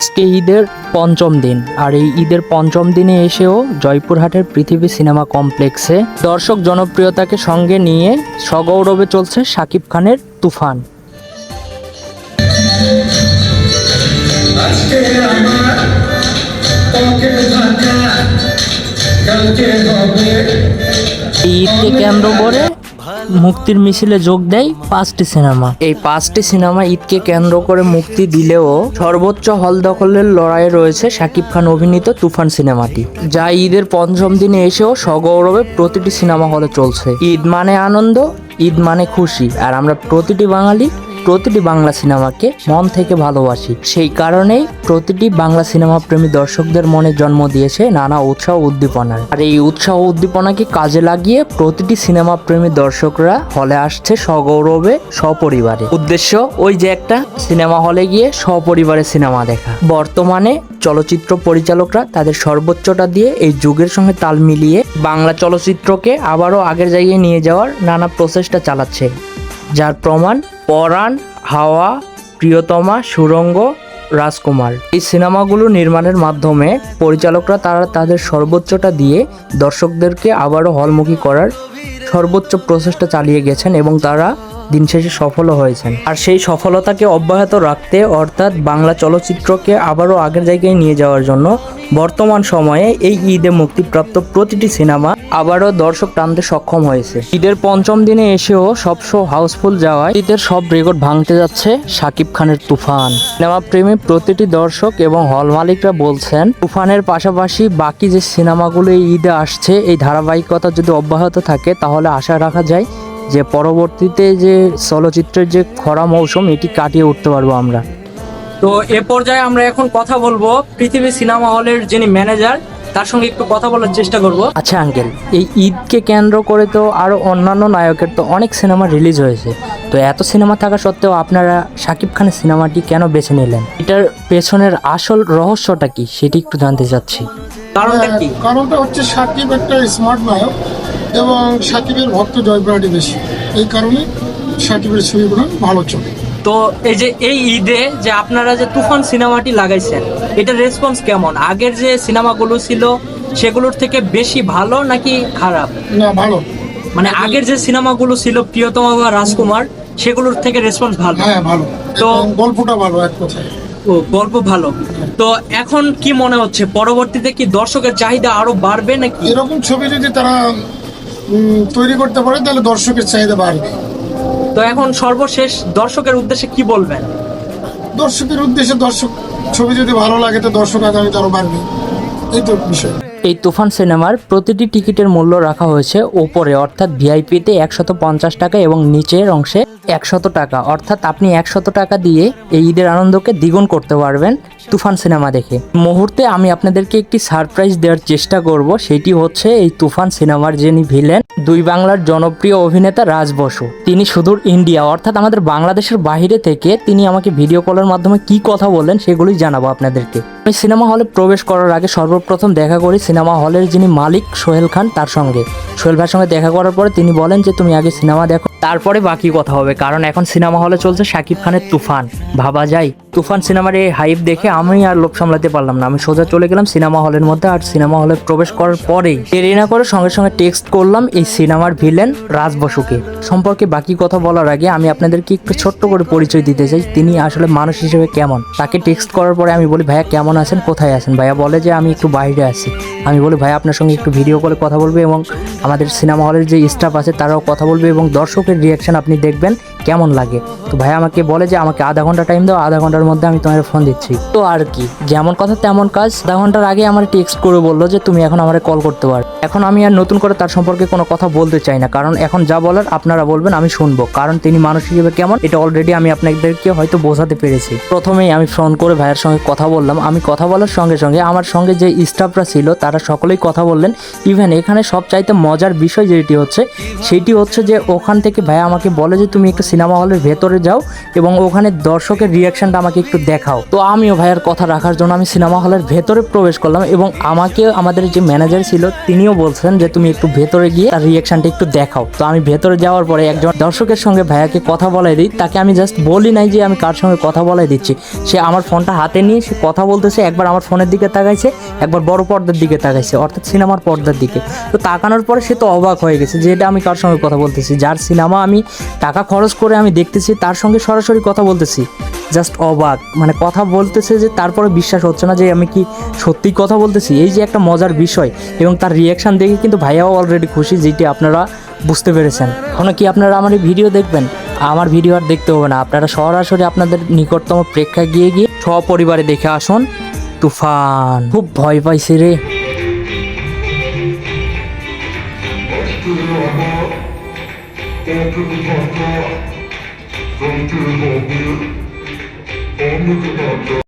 আজকে ঈদের পঞ্চম দিন, আর এই ঈদের পঞ্চম দিনে এসেও জয়পুরহাটের পৃথিবী সিনেমা কমপ্লেক্সে দর্শক জনপ্রিয়তাকে সঙ্গে নিয়ে সগৌরবে চলছে শাকিব খানের তুফান। ঈদকে কেন্দ্র করে মুক্তির মিছিলে যোগ দেয় 5টি সিনেমা। এই 5টি সিনেমা ঈদকে কেন্দ্র করে মুক্তি দিলেও সর্বোচ্চ হল দখলের লড়াইয়ে রয়েছে শাকিব খান অভিনীত তুফান সিনেমাটি, যা ঈদের পঞ্চম দিনে এসেও সগৌরবে প্রতিটি সিনেমা হলে চলছে। ঈদ মানে আনন্দ, ঈদ মানে খুশি, আর আমরা প্রতিটি বাঙালি প্রতিটি বাংলা সিনেমাকে মন থেকে ভালোবাসি। সেই কারণেই প্রতিটি বাংলা সিনেমা প্রেমী দর্শকদের মনে জন্ম দিয়েছে নানা উৎসাহ উদ্দীপনার। আর এই উৎসাহ উদ্দীপনাকে কাজে লাগিয়ে প্রতিটি সিনেমা প্রেমী দর্শকরা হলে আসছে সগৌরবে সপরিবারে। উদ্দেশ্য ওই যে একটা সিনেমা হলে গিয়ে সপরিবারে সিনেমা দেখা। বর্তমানে চলচ্চিত্র পরিচালকরা তাদের সর্বোচ্চটা দিয়ে এই যুগের সঙ্গে তাল মিলিয়ে বাংলা চলচ্চিত্রকে আবারও আগের জায়গায় নিয়ে যাওয়ার নানা প্রচেষ্টা চালাচ্ছে, যার প্রমাণ পরাণ, হাওয়া, প্রিয়তমা, সুড়ঙ্গ, রাজকুমার। এই সিনেমাগুলো নির্মাণের মাধ্যমে পরিচালকরা তাদের সর্বোচ্চটা দিয়ে দর্শকদেরকে আবারও হলমুখী করার সর্বোচ্চ প্রচেষ্টা চালিয়ে গেছেন এবং তারা দিন শেষে সফলও হয়েছেন। আর সেই সফলতাকে অব্যাহত রাখতে, অর্থাৎ বাংলা চলচ্চিত্রকে আবারও আগের জায়গায় নিয়ে যাওয়ার জন্য বর্তমান সময়ে এই ঈদে মুক্তিপ্রাপ্ত প্রতিটি সিনেমা আবারও দর্শক টানতে সক্ষম হয়েছে। ঈদের পঞ্চম দিনে এসেও সব শো হাউসফুল যাওয়ায় ঈদের সব রেকর্ড ভাঙতে যাচ্ছে শাকিব খানের তুফান। সিনেমা প্রেমী প্রতিটি দর্শক এবং হল মালিকরা বলছেন, তুফানের পাশাপাশি বাকি যে সিনেমাগুলো এই ঈদে আসছে, এই ধারাবাহিকতা যদি অব্যাহত থাকে তাহলে আশা রাখা যায় যে পরবর্তীতে যে চলচ্চিত্রের যে খরা মৌসুম এটি কাটিয়ে উঠতে পারবো আমরা। তো এ পর্যায়ে আমরা এখন কথা বলবো পৃথিবী সিনেমা হলের যিনি ম্যানেজার, তার সঙ্গে একটু কথা বলার চেষ্টা করব। আচ্ছা আঙ্কেল, এই ঈদকে কেন্দ্র করে তো আরো অন্যান্য নায়কের তো অনেক সিনেমা রিলিজ হয়েছে, তো এত সিনেমা থাকা সত্ত্বেও আপনারা শাকিব খানের সিনেমাটি কেন বেছে নিলেন? এটার পেছনের আসল রহস্যটা কি সেটি একটু জানতে চাচ্ছি। কারণটা কি? কারণটা হচ্ছে শাকিব একটা স্মার্ট নায়ক এবং শাকিবের ভক্ত জয়পুরহাটে বেশি, এই কারণে শাকিবের ছবিগুলো ভালো চলে। তো এই যে এই ঈদে যে আপনারা যে তুফান সিনেমাটি লাগাইছেন, এটার রেসপন্স কেমন? আগের যে সিনেমাগুলো ছিল সেগুলোর থেকে বেশি ভালো নাকি খারাপ? না, ভালো। মানে আগের যে সিনেমাগুলো ছিল প্রিয়তমা বা রাজকুমার, সেগুলোর থেকে রেসপন্স ভালো? হ্যাঁ, ভালো। তো গল্পটা ভালো, এক কথায়। ও, গল্প ভালো। তো এখন কি মনে হচ্ছে পরবর্তীতে কি দর্শকের চাহিদা আরো বাড়বে নাকি? এরকম ছবি যদি তারা তৈরি করতে পারে তাহলে দর্শকের চাহিদা বাড়বে। তো এখন সর্বশেষ দর্শকের উদ্দেশ্যে কি বলবেন? দর্শকের উদ্দেশ্যে, দর্শক ছবি যদি ভালো লাগে তো দর্শক আগামীতে আরো বাড়বে, এই তো বিষয়। এই তুফান সিনেমার প্রতিটি টিকিটের মূল্য রাখা হয়েছে ওপরে, অর্থাৎ ভিআইপিতে 150 টাকা এবং নিচের অংশে 100 টাকা, অর্থাৎ আপনি 100 টাকা দিয়ে এই ঈদের আনন্দকে দ্বিগুণ করতে পারবেন তুফান সিনেমা দেখে। মুহূর্তে আমি আপনাদেরকে একটি সারপ্রাইজ দেওয়ার চেষ্টা করব, সেটি হচ্ছে এই তুফান সিনেমার যিনি ভিলেন, দুই বাংলার জনপ্রিয় অভিনেতা রাজ বসু। তিনি সুদূর ইন্ডিয়া, অর্থাৎ আমাদের বাংলাদেশের বাইরে থেকে তিনি আমাকে ভিডিও কলের মাধ্যমে কি কথা বললেন সেগুলোই জানাবো আপনাদেরকে। আমি সিনেমা হলে প্রবেশ করার আগে সর্বপ্রথম দেখা করি সিনেমা হলের যিনি মালিক সোহেল খান, তার সঙ্গে। সোহেল ভাইয়ের সঙ্গে দেখা করার পরে তিনি বলেন যে তুমি আগে সিনেমা দেখো, তারপরে বাকি কথা হবে, কারণ এখন সিনেমা হলে চলছে শাকিব খানের তুফান। ভাবা যায়, তুফান সিনেমার এই হাইপ দেখে আমি আর লোভ সামলাতে পারলাম না, আমি সোজা চলে গেলাম সিনেমা হলের মধ্যে। আর সিনেমা হলে প্রবেশ করার পরেই দেরি না করে সঙ্গে সঙ্গে টেক্সট করলাম এই সিনেমার ভিলেন রাজ বসুকে। সম্পর্কে বাকি কথা বলার আগে আমি আপনাদেরকে একটু ছোট্ট করে পরিচয় দিতে চাই, তিনি আসলে মানুষ হিসেবে কেমন। তাকে টেক্সট করার পরে আমি বলি, ভাইয়া কেমন আছেন, কোথায় আছেন? ভাইয়া বলে যে আমি একটু বাইরে আছি। আমি বলি, ভাইয়া আপনার সঙ্গে একটু ভিডিও কলে কথা বলবে এবং আমাদের সিনেমা হলের যে স্টাফ আছে তারাও কথা বলবে এবং দর্শকের রিয়াকশন আপনি দেখবেন কেমন লাগে। তো ভাইয়া আমাকে বলে যে আমাকে আধা ঘন্টা টাইম দাও, আধা ঘন্টার মধ্যে আমি তোমার ফোন দিচ্ছি। তো আর কি, যেমন কথা তেমন কাজ। আধা ঘন্টার আগে আমার টেক্সট করে বললো যে তুমি এখন আমার কল করতে পারো। এখন আমি আর নতুন করে তার সম্পর্কে কোনো কথা বলতে চাই না, কারণ এখন যা বলার আপনারা বলবেন, আমি শুনবো, কারণ তিনি মানুষ হিসেবে কেমন এটা অলরেডি আমি আপনাদেরকে হয়তো বোঝাতে পেরেছি। প্রথমেই আমি ফোন করে ভাইয়ের সঙ্গে কথা বললাম। আমি কথা বলার সঙ্গে সঙ্গে আমার সঙ্গে যে স্টাফরা ছিল তারা সকলেই কথা বললেন। ইভেন এখানে সবচাইতে মজার বিষয় যেটি হচ্ছে সেটি হচ্ছে যে ওখান থেকে থেকে ভাইয়া আমাকে বলে যে তুমি একটু সিনেমা হলের ভেতরে যাও এবং ওখানে দর্শকের রিয়াকশনটা আমাকে একটু দেখাও। তো আমিও ভাইয়ার কথা রাখার জন্য আমি সিনেমা হলের ভেতরে প্রবেশ করলাম এবং আমাকে আমাদের যে ম্যানেজার ছিল তিনিও বলছেন যে তুমি একটু ভেতরে গিয়ে তার রিয়াকশনটা একটু দেখাও। তো আমি ভেতরে যাওয়ার পরে একজন দর্শকের সঙ্গে ভাইয়াকে কথা বলাই দিই। তাকে আমি জাস্ট বলি নাই যে আমি কার সঙ্গে কথা বলাই দিচ্ছি, সে আমার ফোনটা হাতে নিয়ে সে কথা বলতেছে, একবার আমার ফোনের দিকে তাকাইছে, একবার বড় পর্দার দিকে তাকাইছে, অর্থাৎ সিনেমার পর্দার দিকে। তো তাকানোর পরে সে তো অবাক হয়ে গেছে যে এটা আমি কার সঙ্গে কথা বলতেছি, যার সিনেমা আমি টাকা খরচ করে আমি দেখতেছি তার সঙ্গে সরাসরি কথা বলতেছি। জাস্ট অবাক, মানে কথা বলতেছে যে তারপরে বিশ্বাস হচ্ছে না যে আমি কি সত্যি কথা বলতেছি। এই যে একটা মজার বিষয়, এবং তার রিয়াকশান দেখে কিন্তু ভাইয়াও অলরেডি খুশি, যেটি আপনারা বুঝতে পেরেছেন। এখনও কি আপনারা আমার এই ভিডিও দেখবেন? আমার ভিডিও আর দেখতে হবে না, আপনারা সরাসরি আপনাদের নিকটতম প্রেক্ষায় গিয়ে সপরিবারে দেখে আসুন তুফান। খুব ভয় পাইছে রে।